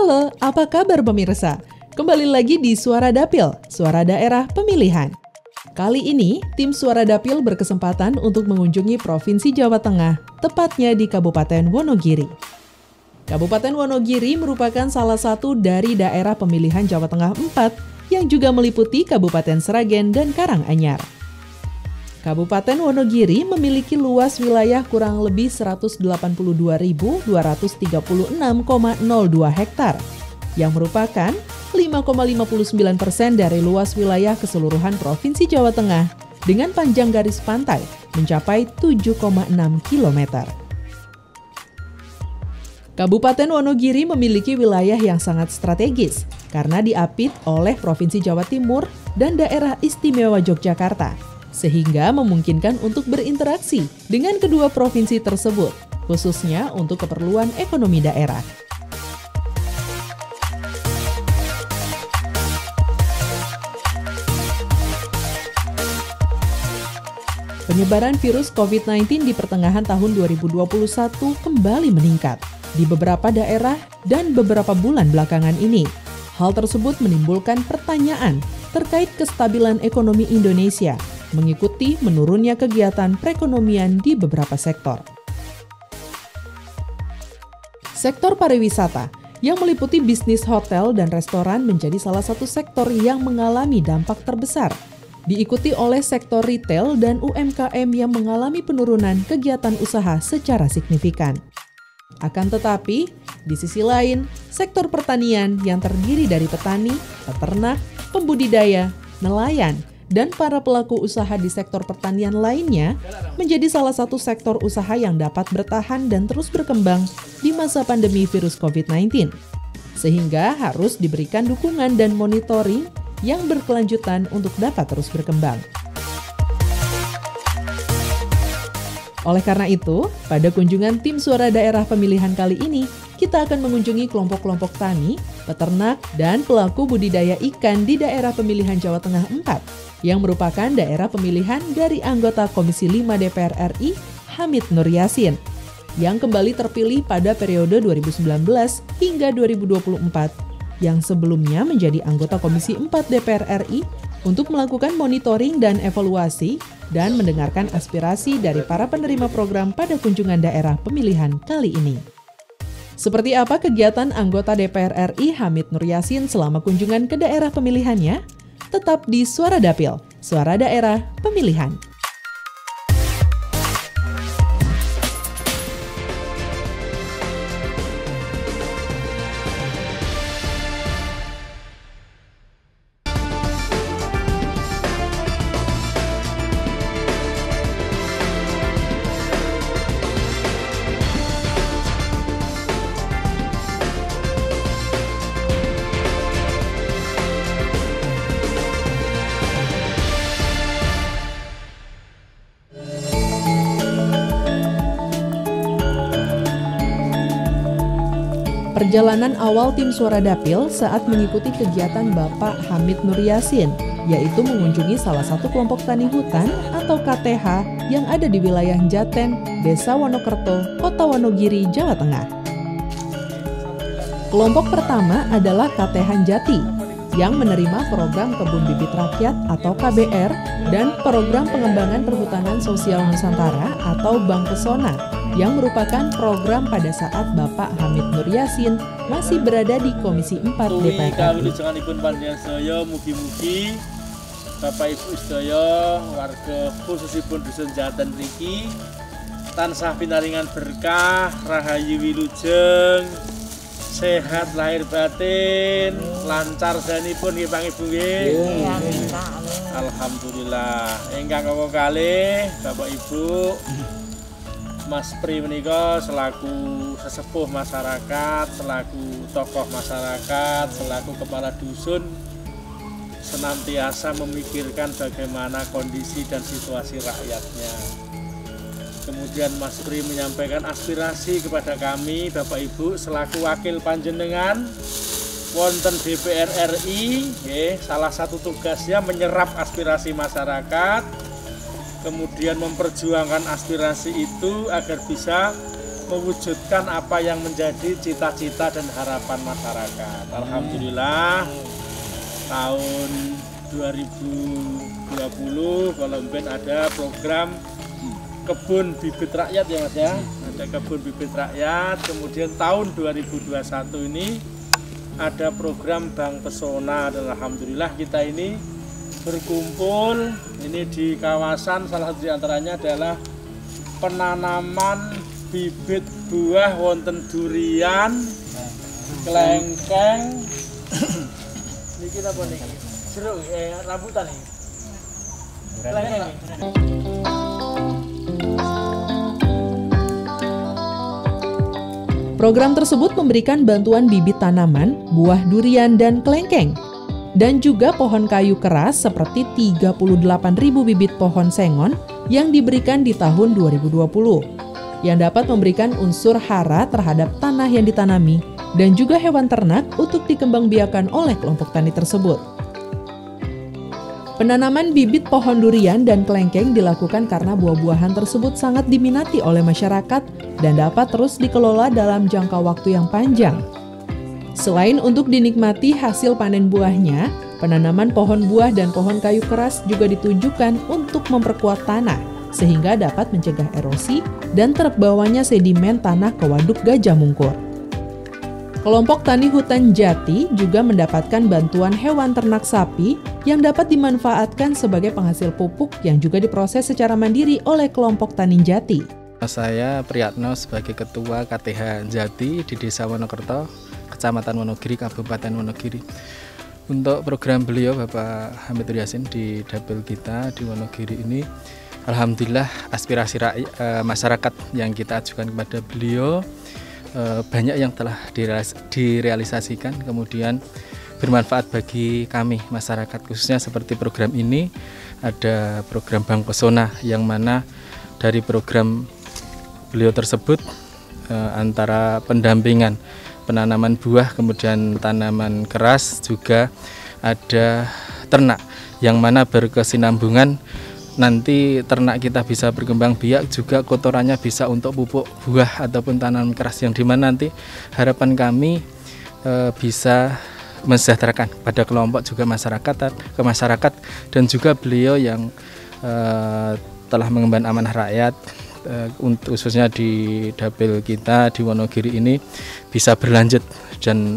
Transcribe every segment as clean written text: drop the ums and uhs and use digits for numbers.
Halo, apa kabar pemirsa? Kembali lagi di Suara Dapil, Suara Daerah Pemilihan. Kali ini, tim Suara Dapil berkesempatan untuk mengunjungi Provinsi Jawa Tengah, tepatnya di Kabupaten Wonogiri. Kabupaten Wonogiri merupakan salah satu dari daerah pemilihan Jawa Tengah 4 yang juga meliputi Kabupaten Sragen dan Karanganyar. Kabupaten Wonogiri memiliki luas wilayah kurang lebih 182.236,02 hektar, yang merupakan 5,59% dari luas wilayah keseluruhan Provinsi Jawa Tengah dengan panjang garis pantai mencapai 7,6 km. Kabupaten Wonogiri memiliki wilayah yang sangat strategis karena diapit oleh Provinsi Jawa Timur dan Daerah Istimewa Yogyakarta, sehingga memungkinkan untuk berinteraksi dengan kedua provinsi tersebut, khususnya untuk keperluan ekonomi daerah. Penyebaran virus COVID-19 di pertengahan tahun 2021 kembali meningkat di beberapa daerah dan beberapa bulan belakangan ini. Hal tersebut menimbulkan pertanyaan terkait kestabilan ekonomi Indonesia mengikuti menurunnya kegiatan perekonomian di beberapa sektor. Sektor pariwisata yang meliputi bisnis hotel dan restoran menjadi salah satu sektor yang mengalami dampak terbesar, diikuti oleh sektor retail dan UMKM yang mengalami penurunan kegiatan usaha secara signifikan. Akan tetapi, di sisi lain, sektor pertanian yang terdiri dari petani, peternak, pembudidaya, nelayan, dan para pelaku usaha di sektor pertanian lainnya menjadi salah satu sektor usaha yang dapat bertahan dan terus berkembang di masa pandemi virus COVID-19, sehingga harus diberikan dukungan dan monitoring yang berkelanjutan untuk dapat terus berkembang. Oleh karena itu, pada kunjungan tim Suara Daerah Pemilihan kali ini, kita akan mengunjungi kelompok-kelompok tani, peternak, dan pelaku budidaya ikan di daerah pemilihan Jawa Tengah 4, yang merupakan daerah pemilihan dari anggota Komisi 5 DPR RI, Hamid Nur Yassin, yang kembali terpilih pada periode 2019 hingga 2024, yang sebelumnya menjadi anggota Komisi 4 DPR RI untuk melakukan monitoring dan evaluasi dan mendengarkan aspirasi dari para penerima program pada kunjungan daerah pemilihan kali ini. Seperti apa kegiatan anggota DPR RI Hamid Nur Yassin selama kunjungan ke daerah pemilihannya? Tetap di Suara Dapil, Suara Daerah Pemilihan. Perjalanan awal tim Suara Dapil saat mengikuti kegiatan Bapak Hamid Nur Yassin, yaitu mengunjungi salah satu kelompok tani hutan atau KTH yang ada di wilayah Jaten, Desa Wonokerto, Kota Wonogiri, Jawa Tengah. Kelompok pertama adalah KTH Jati, yang menerima program Kebun Bibit Rakyat atau KBR dan program Pengembangan Perhutanan Sosial Nusantara atau Bank Pesona, yang merupakan program pada saat Bapak Hamid Nur Yassin masih berada di Komisi 4 DPR RI. Kawilujenganipun panjenengan sedaya mugi-mugi Bapak Ibu sedaya warga khususipun dusun Jaten niki tansah pinaringan berkah, rahayu wilujeng, sehat lahir batin, lancar danipun nggih Pak Ibu nggih. Alhamdulillah. Ingkang kawula kalih Bapak Ibu, Mas Pri menika selaku sesepuh masyarakat, selaku tokoh masyarakat, selaku kepala dusun senantiasa memikirkan bagaimana kondisi dan situasi rakyatnya. Kemudian Mas Pri menyampaikan aspirasi kepada kami Bapak Ibu selaku wakil panjenengan wonten DPR RI, salah satu tugasnya menyerap aspirasi masyarakat, kemudian memperjuangkan aspirasi itu agar bisa mewujudkan apa yang menjadi cita-cita dan harapan masyarakat. Alhamdulillah tahun 2020 kalau ada program kebun bibit rakyat ya Mas ya. Ada kebun bibit rakyat. Kemudian tahun 2021 ini ada program Bank Pesona, dan alhamdulillah kita ini berkumpul ini di kawasan, salah satu diantaranya adalah penanaman bibit buah wonten durian, kelengkeng, ini kita apa nih? Jeruk, rambutan nih. Kelengkeng. Program tersebut memberikan bantuan bibit tanaman, buah durian dan kelengkeng, dan juga pohon kayu keras seperti 38.000 bibit pohon sengon yang diberikan di tahun 2020, yang dapat memberikan unsur hara terhadap tanah yang ditanami dan juga hewan ternak untuk dikembangbiakan oleh kelompok tani tersebut. Penanaman bibit pohon durian dan kelengkeng dilakukan karena buah-buahan tersebut sangat diminati oleh masyarakat dan dapat terus dikelola dalam jangka waktu yang panjang. Selain untuk dinikmati hasil panen buahnya, penanaman pohon buah dan pohon kayu keras juga ditujukan untuk memperkuat tanah, sehingga dapat mencegah erosi dan terbawanya sedimen tanah ke Waduk Gajah Mungkur. Kelompok Tani Hutan Jati juga mendapatkan bantuan hewan ternak sapi yang dapat dimanfaatkan sebagai penghasil pupuk yang juga diproses secara mandiri oleh kelompok Tani Jati. Saya Priyatno sebagai Ketua KTH Jati di Desa Wonokerto, Kecamatan Wonogiri, Kabupaten Wonogiri. Untuk program beliau Bapak Hamid Yasin di dapil kita di Wonogiri ini, alhamdulillah aspirasi masyarakat yang kita ajukan kepada beliau banyak yang telah direalisasikan, kemudian bermanfaat bagi kami masyarakat, khususnya seperti program ini ada program Bank Pesona yang mana dari program beliau tersebut antara pendampingan penanaman buah kemudian tanaman keras, juga ada ternak yang mana berkesinambungan. Nanti ternak kita bisa berkembang biak, juga kotorannya bisa untuk pupuk buah ataupun tanaman keras, yang dimana nanti harapan kami bisa mensejahterakan pada kelompok juga masyarakat dan juga beliau yang telah mengemban amanah rakyat untuk khususnya di dapil kita di Wonogiri ini bisa berlanjut, dan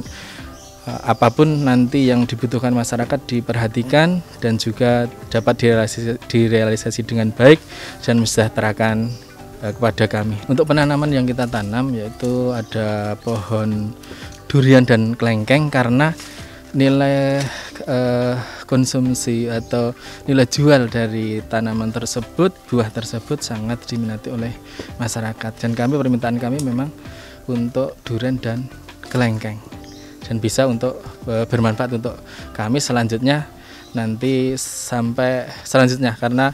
apapun nanti yang dibutuhkan masyarakat diperhatikan dan juga dapat direalisasi dengan baik dan mensejahterakan kepada kami. Untuk penanaman yang kita tanam yaitu ada pohon durian dan kelengkeng, karena nilai konsumsi atau nilai jual dari tanaman tersebut, buah tersebut sangat diminati oleh masyarakat, dan permintaan kami memang untuk durian dan kelengkeng, dan bisa untuk bermanfaat untuk kami selanjutnya nanti sampai selanjutnya, karena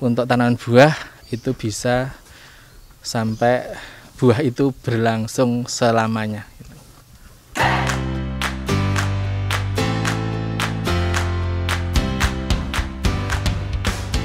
untuk tanaman buah itu bisa sampai buah itu berlangsung selamanya.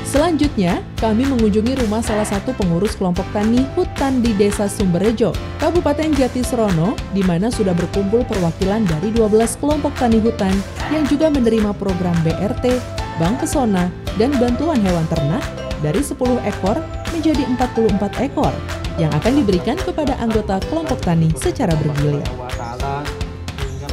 Selanjutnya, kami mengunjungi rumah salah satu pengurus kelompok tani hutan di Desa Sumberjo, Kabupaten Jatisrono, di mana sudah berkumpul perwakilan dari 12 kelompok tani hutan yang juga menerima program BRT, Bank Pesona, dan bantuan hewan ternak dari 10 ekor menjadi 44 ekor yang akan diberikan kepada anggota kelompok tani secara bergilir.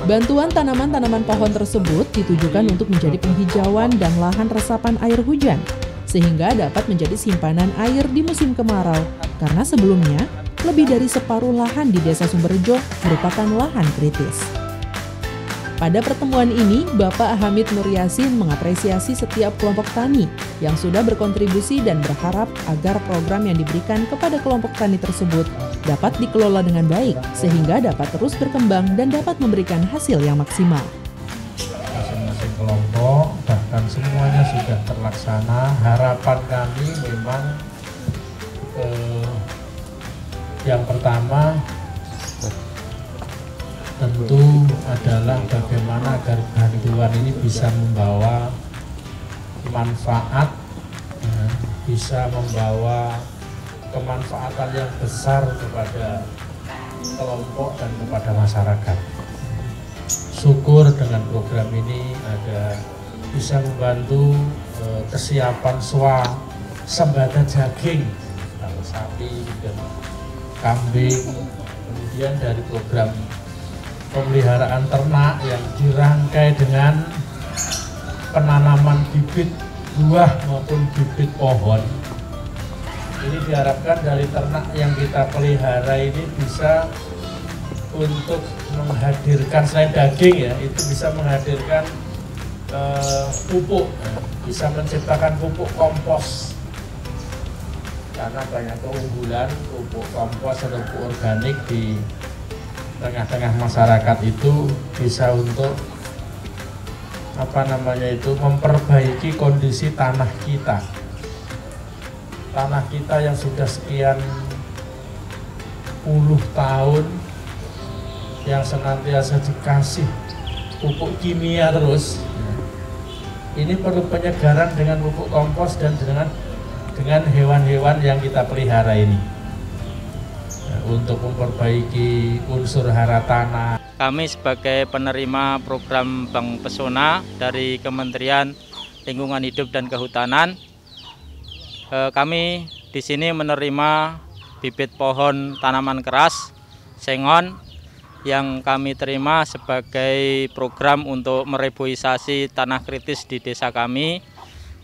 Bantuan tanaman-tanaman pohon tersebut ditujukan untuk menjadi penghijauan dan lahan resapan air hujan, sehingga dapat menjadi simpanan air di musim kemarau, karena sebelumnya lebih dari separuh lahan di Desa Sumberjo merupakan lahan kritis. Pada pertemuan ini, Bapak Hamid Nur Yasin mengapresiasi setiap kelompok tani yang sudah berkontribusi dan berharap agar program yang diberikan kepada kelompok tani tersebut dapat dikelola dengan baik, sehingga dapat terus berkembang dan dapat memberikan hasil yang maksimal. Masing-masing kelompok bahkan semuanya sudah terlaksana. Harapan kami memang yang pertama tentu adalah bagaimana agar bantuan ini bisa membawa manfaat, bisa membawa kemanfaatan yang besar kepada kelompok dan kepada masyarakat. Syukur dengan program ini ada bisa membantu kesiapan sembada daging, kalau sapi dan kambing, kemudian dari program pemeliharaan ternak yang dirangkai dengan penanaman bibit buah maupun bibit pohon. Ini diharapkan dari ternak yang kita pelihara ini bisa untuk menghadirkan, selain daging ya, itu bisa menghadirkan pupuk, bisa menciptakan pupuk kompos. Karena banyak keunggulan pupuk kompos atau pupuk organik di tengah-tengah masyarakat itu bisa untuk memperbaiki kondisi tanah kita. Tanah kita yang sudah sekian puluh tahun yang senantiasa dikasih pupuk kimia terus. Ini perlu penyegaran dengan pupuk kompos dan dengan hewan-hewan yang kita pelihara ini. Untuk memperbaiki unsur hara tanah. Kami sebagai penerima program Bank Pesona dari Kementerian Lingkungan Hidup dan Kehutanan, kami di sini menerima bibit pohon tanaman keras sengon yang kami terima sebagai program untuk mereboisasi tanah kritis di desa kami,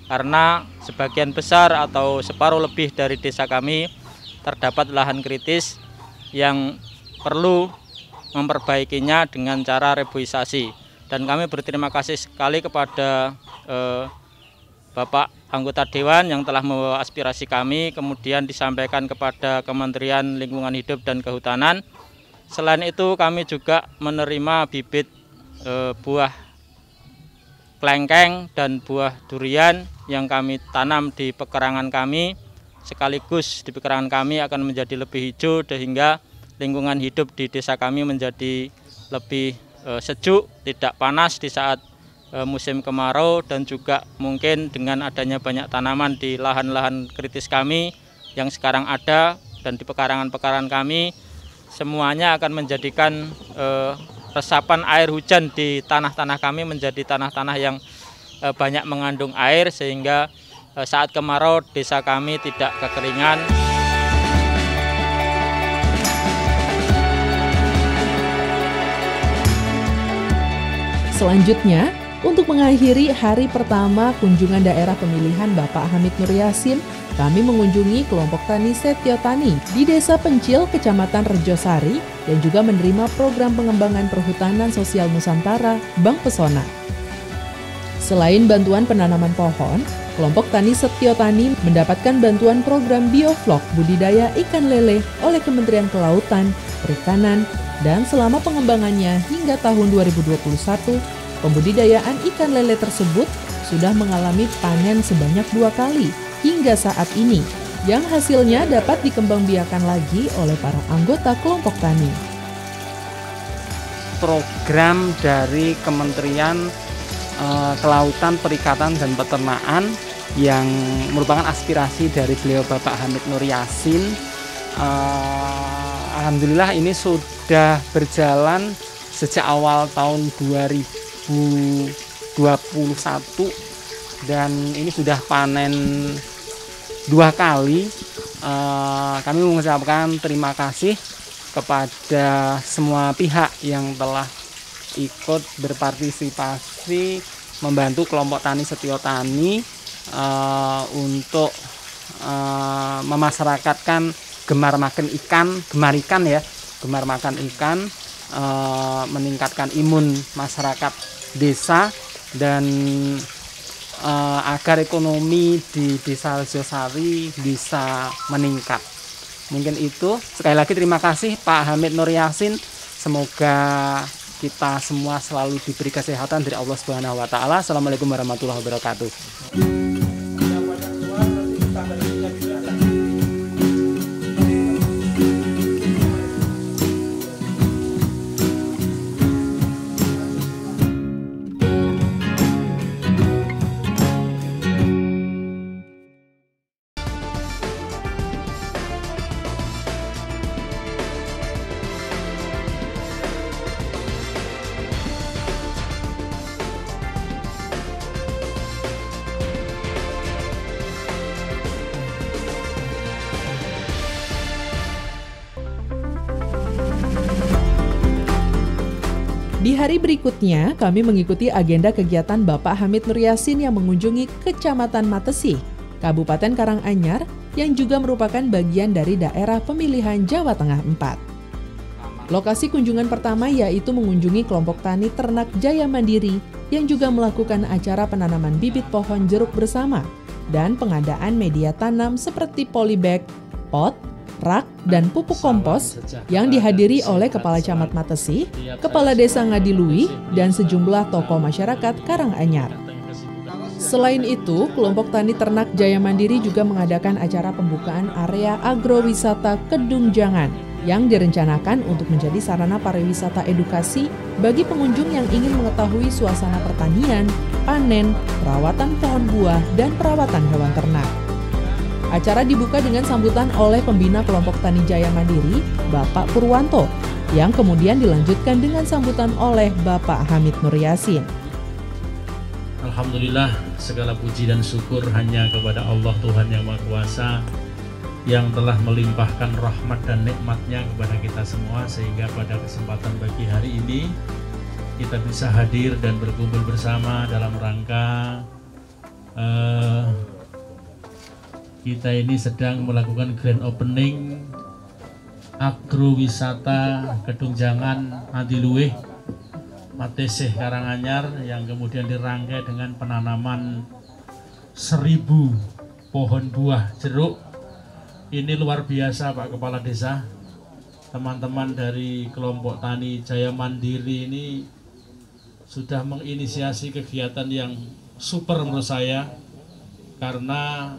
karena sebagian besar atau separuh lebih dari desa kami terdapat lahan kritis yang perlu memperbaikinya dengan cara reboisasi. Dan kami berterima kasih sekali kepada Bapak anggota Dewan yang telah membawa aspirasi kami, kemudian disampaikan kepada Kementerian Lingkungan Hidup dan Kehutanan. Selain itu kami juga menerima bibit buah klengkeng dan buah durian yang kami tanam di pekarangan kami. Sekaligus di pekarangan kami akan menjadi lebih hijau sehingga lingkungan hidup di desa kami menjadi lebih sejuk, tidak panas di saat musim kemarau, dan juga mungkin dengan adanya banyak tanaman di lahan-lahan kritis kami yang sekarang ada dan di pekarangan-pekarangan kami, semuanya akan menjadikan resapan air hujan di tanah-tanah kami menjadi tanah-tanah yang banyak mengandung air, sehingga saat kemarau desa kami tidak kekeringan. Selanjutnya, untuk mengakhiri hari pertama kunjungan daerah pemilihan Bapak Hamid Nur Yassin, kami mengunjungi kelompok tani Setio Tani di Desa Pencil, Kecamatan Rejosari, dan juga menerima program pengembangan perhutanan sosial Nusantara Bank Pesona. Selain bantuan penanaman pohon, kelompok tani Setio Tani mendapatkan bantuan program bioflok budidaya ikan lele oleh Kementerian Kelautan, Perikanan, dan selama pengembangannya hingga tahun 2021, pembudidayaan ikan lele tersebut sudah mengalami panen sebanyak 2 kali hingga saat ini, yang hasilnya dapat dikembangbiakan lagi oleh para anggota kelompok tani. Program dari Kementerian Kelautan, Perikanan, dan Peternakan yang merupakan aspirasi dari beliau Bapak Hamid Nur Yassin. Alhamdulillah ini sudah berjalan sejak awal tahun 2021 dan ini sudah panen 2 kali. Kami mengucapkan terima kasih kepada semua pihak yang telah ikut berpartisipasi membantu kelompok tani Setio Tani untuk memasyarakatkan gemar makan ikan, meningkatkan imun masyarakat desa, dan agar ekonomi di Desa Rejosari bisa meningkat. Mungkin itu. Sekali lagi terima kasih Pak Hamid Nur Yassin. Semoga kita semua selalu diberi kesehatan dari Allah Subhanahu wa taala. Assalamualaikum warahmatullahi wabarakatuh. hari berikutnya, kami mengikuti agenda kegiatan Bapak Hamid Nur Yasin yang mengunjungi Kecamatan Matesi, Kabupaten Karanganyar, yang juga merupakan bagian dari daerah pemilihan Jawa Tengah 4. Lokasi kunjungan pertama yaitu mengunjungi kelompok tani ternak Jaya Mandiri yang juga melakukan acara penanaman bibit pohon jeruk bersama dan pengadaan media tanam seperti polybag, pot, rak, dan pupuk kompos yang dihadiri oleh Kepala Camat Matesi, Kepala Desa Ngadiluih, dan sejumlah tokoh masyarakat Karanganyar. Selain itu, kelompok tani ternak Jaya Mandiri juga mengadakan acara pembukaan area agrowisata Kedung Jangan yang direncanakan untuk menjadi sarana pariwisata edukasi bagi pengunjung yang ingin mengetahui suasana pertanian, panen, perawatan pohon buah, dan perawatan hewan ternak. Acara dibuka dengan sambutan oleh pembina kelompok tani Jaya Mandiri, Bapak Purwanto, yang kemudian dilanjutkan dengan sambutan oleh Bapak Hamid Nur Yasin. Alhamdulillah, segala puji dan syukur hanya kepada Allah Tuhan Yang Maha Kuasa yang telah melimpahkan rahmat dan nikmatnya kepada kita semua, sehingga pada kesempatan pagi hari ini kita bisa hadir dan berkumpul bersama dalam rangka kita ini sedang melakukan grand opening agrowisata Kedung Jangan Ngadiluih Matesih Karanganyar yang kemudian dirangkai dengan penanaman 1000 pohon buah jeruk. Ini luar biasa Pak Kepala Desa. Teman-teman dari kelompok tani Jaya Mandiri ini sudah menginisiasi kegiatan yang super menurut saya, karena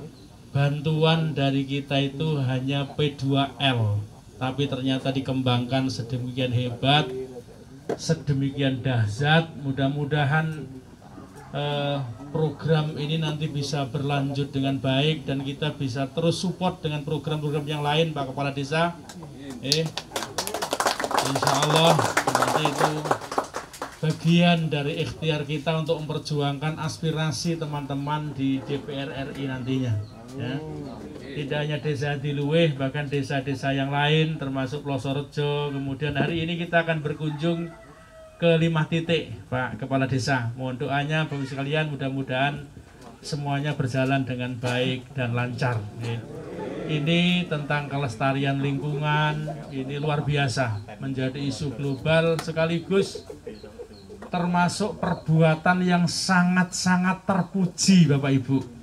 bantuan dari kita itu hanya P2L, tapi ternyata dikembangkan sedemikian hebat, sedemikian dahsyat. Mudah-mudahan program ini nanti bisa berlanjut dengan baik dan kita bisa terus support dengan program-program yang lain Pak Kepala Desa. Insya Allah nanti itu bagian dari ikhtiar kita untuk memperjuangkan aspirasi teman-teman di DPR RI nantinya. Ya. Tidak hanya desa Diluih, bahkan desa-desa yang lain termasuk Plosorejo. Kemudian hari ini kita akan berkunjung ke 5 titik Pak Kepala Desa. Mohon doanya Bapak sekalian, mudah-mudahan semuanya berjalan dengan baik dan lancar. Ini tentang kelestarian lingkungan, ini luar biasa, menjadi isu global sekaligus termasuk perbuatan yang sangat-sangat terpuji Bapak Ibu.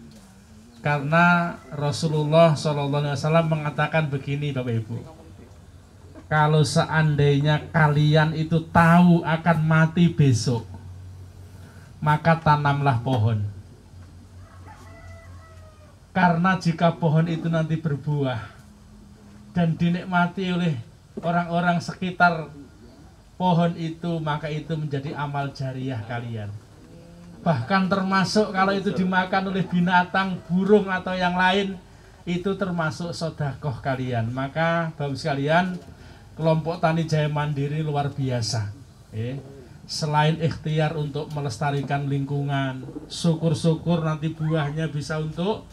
Karena Rasulullah SAW mengatakan begini Bapak Ibu, kalau seandainya kalian itu tahu akan mati besok, maka tanamlah pohon. Karena jika pohon itu nanti berbuah dan dinikmati oleh orang-orang sekitar pohon itu, maka itu menjadi amal jariah kalian. Bahkan termasuk kalau itu dimakan oleh binatang, burung atau yang lain, itu termasuk sedekah kalian. Maka Bapak sekalian, kelompok tani Jaya Mandiri luar biasa. Selain ikhtiar untuk melestarikan lingkungan, syukur-syukur nanti buahnya bisa untuk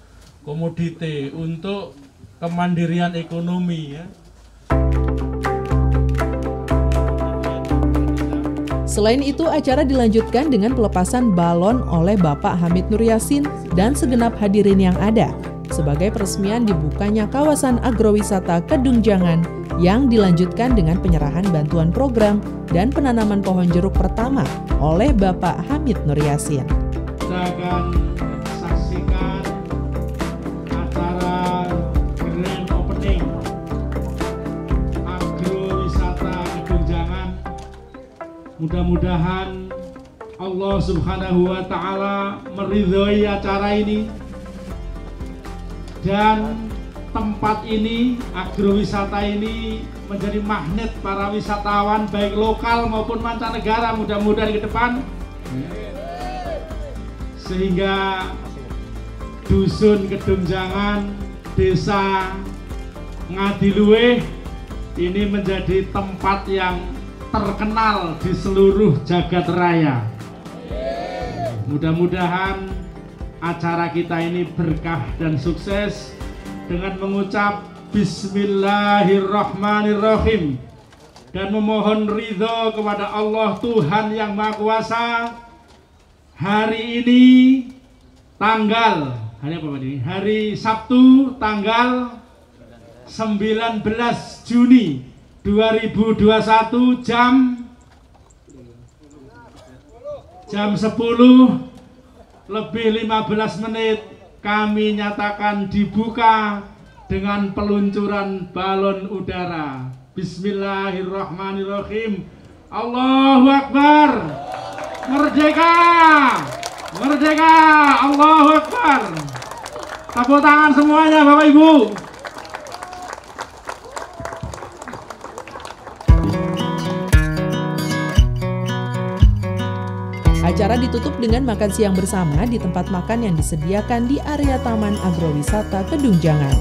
komoditi, untuk kemandirian ekonomi. Ya. Selain itu, acara dilanjutkan dengan pelepasan balon oleh Bapak Hamid Nur Yasin dan segenap hadirin yang ada sebagai peresmian dibukanya kawasan agrowisata Kedung Jangan yang dilanjutkan dengan penyerahan bantuan program dan penanaman pohon jeruk pertama oleh Bapak Hamid Nur Yasin. Kita akan saksikan acara grand opening agrowisata Kedung Jangan. Mudah-mudahan Allah Subhanahu wa Ta'ala meridhoi acara ini dan tempat ini, agrowisata ini menjadi magnet para wisatawan baik lokal maupun mancanegara mudah-mudahan ke depan, sehingga dusun Kedung Jangan, desa Ngadiluih ini menjadi tempat yang terkenal di seluruh jagat raya. Mudah-mudahan acara kita ini berkah dan sukses dengan mengucap Bismillahirrahmanirrahim. dan memohon ridho kepada Allah Tuhan Yang Maha Kuasa. Hari ini hari Sabtu tanggal 19 Juni 2021 jam 10:15 kami nyatakan dibuka dengan peluncuran balon udara. Bismillahirrahmanirrahim. Allahu Akbar. Merdeka. Merdeka. Allahu Akbar. Tepuk tangan semuanya Bapak Ibu. Acara ditutup dengan makan siang bersama di tempat makan yang disediakan di area Taman Agrowisata Kedung Jangan.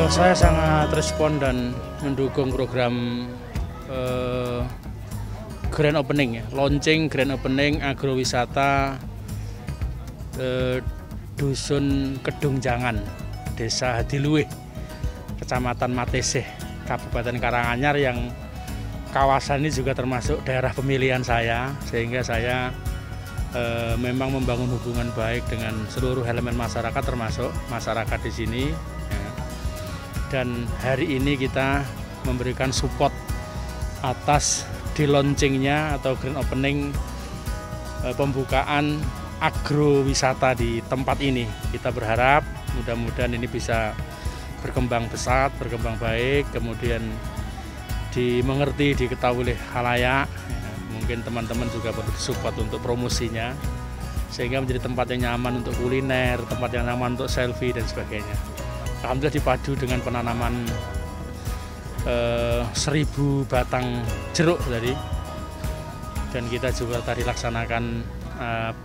Saya sangat respon dan mendukung program grand opening ya, launching grand opening agrowisata Dusun Kedung Jangan, Desa Hadiluwih, Kecamatan Matesih, Kabupaten Karanganyar, yang kawasan ini juga termasuk daerah pemilihan saya, sehingga saya memang membangun hubungan baik dengan seluruh elemen masyarakat, termasuk masyarakat di sini. Ya. Dan hari ini kita memberikan support atas di launchingnya atau grand opening pembukaan agrowisata di tempat ini. Kita berharap mudah-mudahan ini bisa berkembang pesat, berkembang baik, kemudian dimengerti, diketahui oleh khalayak. Mungkin teman-teman juga perlu support untuk promosinya, sehingga menjadi tempat yang nyaman untuk kuliner, tempat yang nyaman untuk selfie dan sebagainya. Alhamdulillah dipadu dengan penanaman 1000 batang jeruk tadi, dan kita juga tadi laksanakan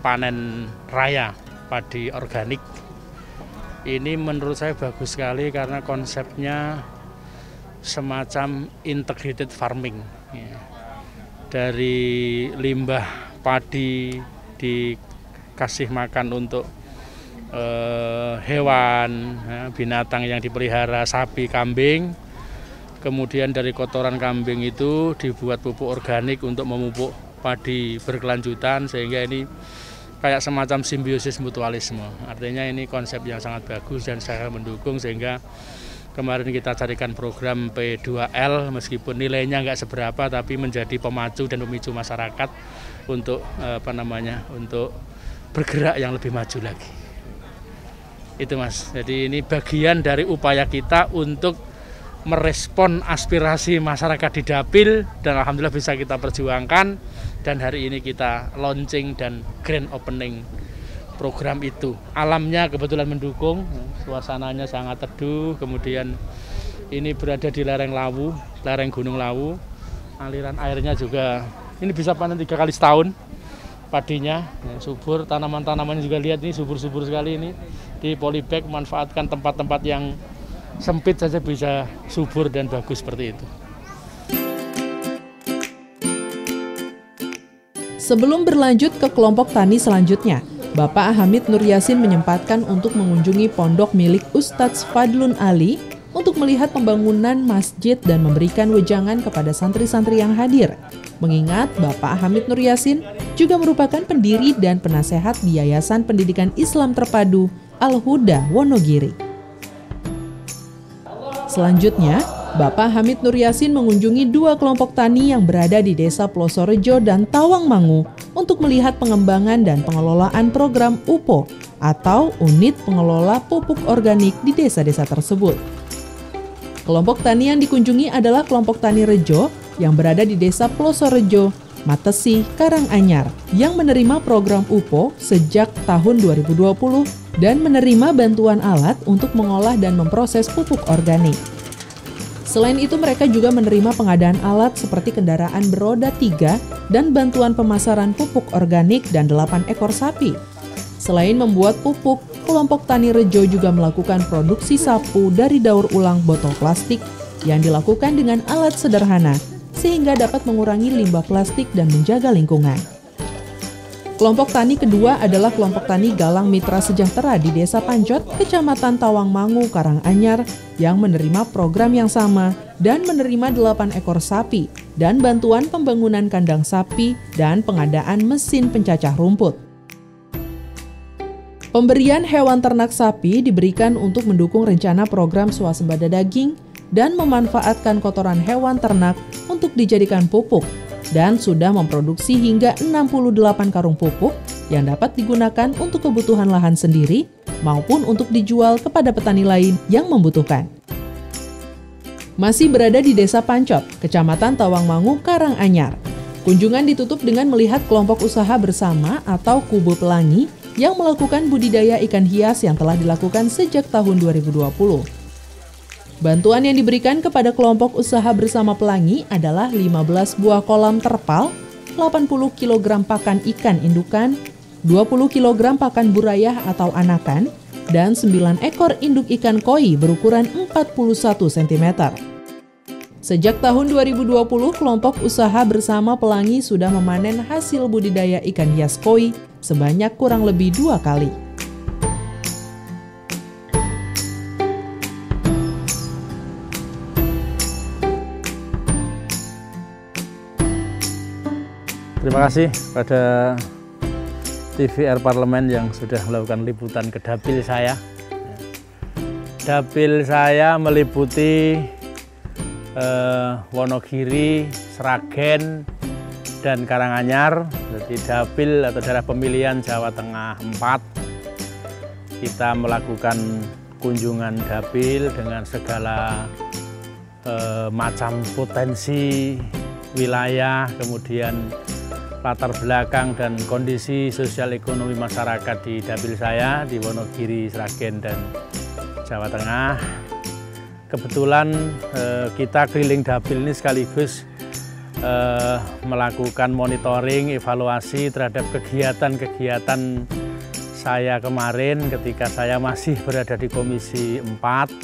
panen raya padi organik. Ini menurut saya bagus sekali karena konsepnya semacam integrated farming ya. Dari limbah padi dikasih makan untuk hewan ya, binatang yang dipelihara, sapi, kambing. Kemudian dari kotoran kambing itu dibuat pupuk organik untuk memupuk padi berkelanjutan, sehingga ini kayak semacam simbiosis mutualisme. Artinya ini konsep yang sangat bagus dan saya mendukung, sehingga kemarin kita carikan program P2L, meskipun nilainya nggak seberapa, tapi menjadi pemacu dan pemicu masyarakat untuk untuk bergerak yang lebih maju lagi. Itu Mas. Jadi ini bagian dari upaya kita untuk merespon aspirasi masyarakat di Dapil, dan alhamdulillah bisa kita perjuangkan, dan hari ini kita launching dan grand opening program itu. Alamnya kebetulan mendukung, suasananya sangat teduh, kemudian ini berada di lereng Lawu, lereng Gunung Lawu. Aliran airnya juga ini bisa panen 3 kali setahun. Padinya ya, subur, tanaman-tanamannya juga lihat ini subur-subur sekali ini. Di polybag manfaatkan tempat-tempat yang sempit saja bisa subur dan bagus seperti itu. Sebelum berlanjut ke kelompok tani selanjutnya, Bapak Hamid Nur Yasin menyempatkan untuk mengunjungi pondok milik Ustadz Fadlun Ali untuk melihat pembangunan masjid dan memberikan wejangan kepada santri-santri yang hadir. Mengingat Bapak Hamid Nur Yasin juga merupakan pendiri dan penasehat di Yayasan Pendidikan Islam Terpadu Al-Huda Wonogiri. Selanjutnya, Bapak Hamid Nur Yasin mengunjungi 2 kelompok tani yang berada di Desa Plosorejo dan Tawangmangu untuk melihat pengembangan dan pengelolaan program UPO atau Unit Pengelola Pupuk Organik di desa-desa tersebut. Kelompok tani yang dikunjungi adalah kelompok tani Rejo yang berada di Desa Plosorejo, Matesih, Karanganyar yang menerima program UPO sejak tahun 2020 dan menerima bantuan alat untuk mengolah dan memproses pupuk organik. Selain itu, mereka juga menerima pengadaan alat seperti kendaraan beroda 3 dan bantuan pemasaran pupuk organik dan 8 ekor sapi. Selain membuat pupuk, kelompok tani Rejo juga melakukan produksi sapu dari daur ulang botol plastik yang dilakukan dengan alat sederhana, sehingga dapat mengurangi limbah plastik dan menjaga lingkungan. Kelompok tani kedua adalah kelompok tani Galang Mitra Sejahtera di Desa Pancot, Kecamatan Tawangmangu, Karanganyar, yang menerima program yang sama, dan menerima 8 ekor sapi dan bantuan pembangunan kandang sapi dan pengadaan mesin pencacah rumput. Pemberian hewan ternak sapi diberikan untuk mendukung rencana program swasembada daging dan memanfaatkan kotoran hewan ternak untuk dijadikan pupuk dan sudah memproduksi hingga 68 karung pupuk yang dapat digunakan untuk kebutuhan lahan sendiri maupun untuk dijual kepada petani lain yang membutuhkan. Masih berada di Desa Pancop, Kecamatan Tawangmangu, Karanganyar. Kunjungan ditutup dengan melihat kelompok usaha bersama atau Kubu Pelangi yang melakukan budidaya ikan hias yang telah dilakukan sejak tahun 2020. Bantuan yang diberikan kepada kelompok usaha bersama Pelangi adalah 15 buah kolam terpal, 80 kg pakan ikan indukan, 20 kg pakan burayah atau anakan, dan 9 ekor induk ikan koi berukuran 41 cm. Sejak tahun 2020, kelompok usaha bersama Pelangi sudah memanen hasil budidaya ikan hias koi sebanyak kurang lebih 2 kali. Terima kasih pada TVR Parlemen yang sudah melakukan liputan ke dapil saya. Dapil saya meliputi Wonogiri, Sragen, dan Karanganyar. Jadi dapil atau daerah pemilihan Jawa Tengah 4. Kita melakukan kunjungan dapil dengan segala macam potensi wilayah, kemudian latar belakang dan kondisi sosial ekonomi masyarakat di dapil saya di Wonogiri, Sragen, dan Jawa Tengah. Kebetulan kita keliling dapil ini sekaligus melakukan monitoring, evaluasi terhadap kegiatan-kegiatan saya kemarin ketika saya masih berada di Komisi 4.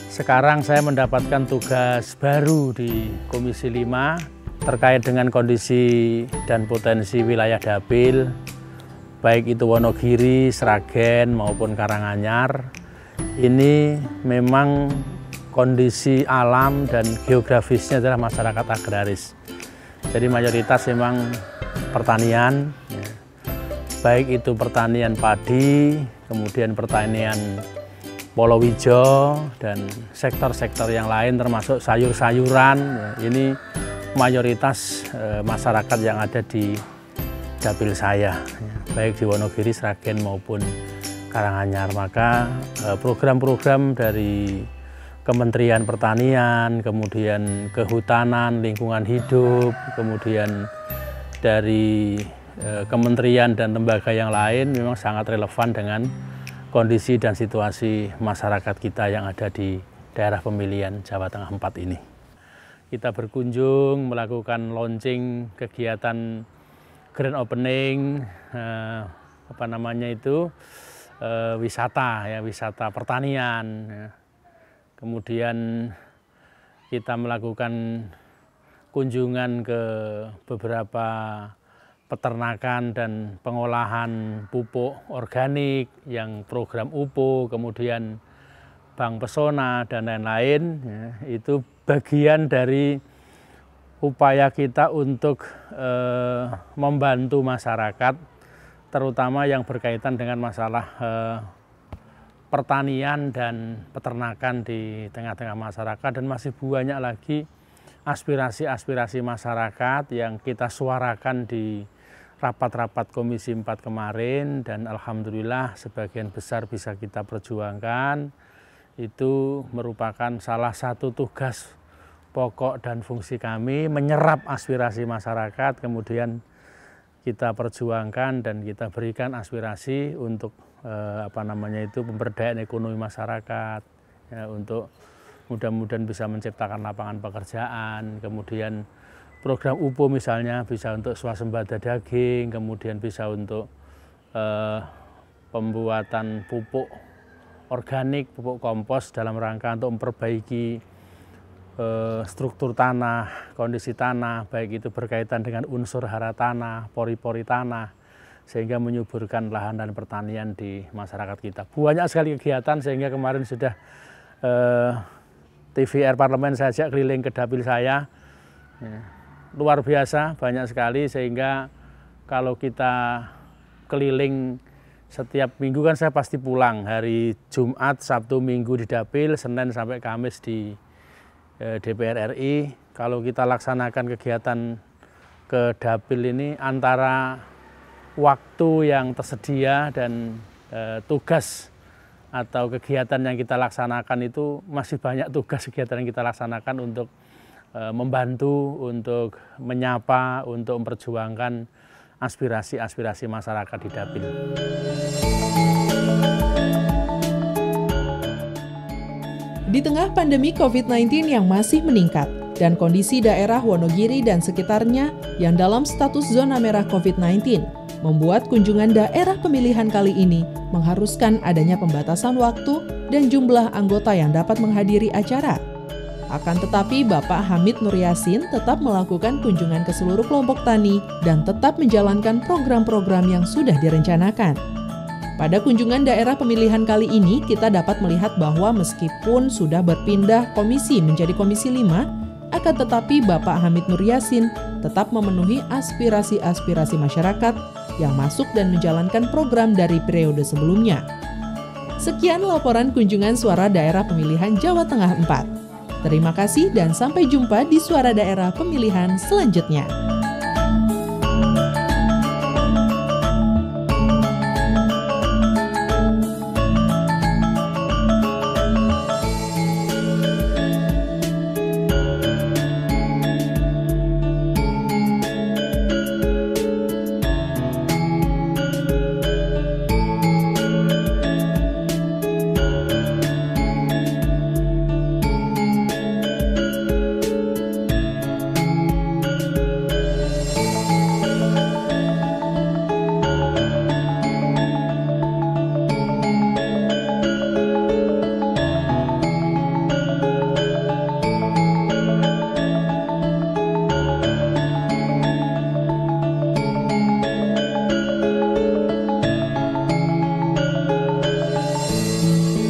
Sekarang saya mendapatkan tugas baru di Komisi 5 terkait dengan kondisi dan potensi wilayah dapil, baik itu Wonogiri, Sragen maupun Karanganyar. Ini memang kondisi alam dan geografisnya adalah masyarakat agraris. Jadi mayoritas memang pertanian, baik itu pertanian padi, kemudian pertanian polowijo, dan sektor-sektor yang lain termasuk sayur-sayuran. Ini mayoritas masyarakat yang ada di dapil saya, baik di Wonogiri, Sragen maupun Karanganyar. Maka program-program dari Kementerian Pertanian, kemudian Kehutanan, Lingkungan Hidup, kemudian dari kementerian dan lembaga yang lain memang sangat relevan dengan kondisi dan situasi masyarakat kita yang ada di daerah pemilihan Jawa Tengah 4 ini. Kita berkunjung, melakukan launching kegiatan grand opening, wisata, wisata pertanian. Kemudian kita melakukan kunjungan ke beberapa peternakan dan pengolahan pupuk organik yang program UPO, kemudian Bank Pesona dan lain-lain. Itu bagian dari upaya kita untuk membantu masyarakat, terutama yang berkaitan dengan masalah pertanian dan peternakan di tengah-tengah masyarakat, dan masih banyak lagi aspirasi-aspirasi masyarakat yang kita suarakan di rapat-rapat Komisi 4 kemarin, dan alhamdulillah sebagian besar bisa kita perjuangkan. Itu merupakan salah satu tugas pokok dan fungsi kami, menyerap aspirasi masyarakat, kemudian kita perjuangkan dan kita berikan aspirasi untuk pemberdayaan ekonomi masyarakat, ya, untuk mudah-mudahan bisa menciptakan lapangan pekerjaan, kemudian program UPO misalnya bisa untuk swasembada daging, kemudian bisa untuk pembuatan pupuk organik, pupuk kompos dalam rangka untuk memperbaiki struktur tanah, kondisi tanah, baik itu berkaitan dengan unsur hara tanah, pori-pori tanah, sehingga menyuburkan lahan dan pertanian di masyarakat kita. Banyak sekali kegiatan sehingga kemarin sudah TVR Parlemen saya ajak keliling ke dapil saya. Ya, luar biasa, banyak sekali, sehingga kalau kita keliling setiap minggu kan saya pasti pulang. Hari Jumat, Sabtu, Minggu di dapil, Senin sampai Kamis di DPR RI. Kalau kita laksanakan kegiatan ke dapil ini, antara waktu yang tersedia dan tugas atau kegiatan yang kita laksanakan itu masih banyak tugas kegiatan yang kita laksanakan untuk membantu, untuk menyapa, untuk memperjuangkan aspirasi-aspirasi masyarakat di dapil. Di tengah pandemi COVID-19 yang masih meningkat dan kondisi daerah Wonogiri dan sekitarnya yang dalam status zona merah COVID-19, membuat kunjungan daerah pemilihan kali ini mengharuskan adanya pembatasan waktu dan jumlah anggota yang dapat menghadiri acara. Akan tetapi Bapak Hamid Nur Yassin tetap melakukan kunjungan ke seluruh kelompok tani dan tetap menjalankan program-program yang sudah direncanakan. Pada kunjungan daerah pemilihan kali ini, kita dapat melihat bahwa meskipun sudah berpindah komisi menjadi komisi 5, akan tetapi Bapak Hamid Nur Yassin tetap memenuhi aspirasi-aspirasi masyarakat yang masuk dan menjalankan program dari periode sebelumnya. Sekian laporan kunjungan suara daerah pemilihan Jawa Tengah 4. Terima kasih dan sampai jumpa di Suara Daerah Pemilihan selanjutnya.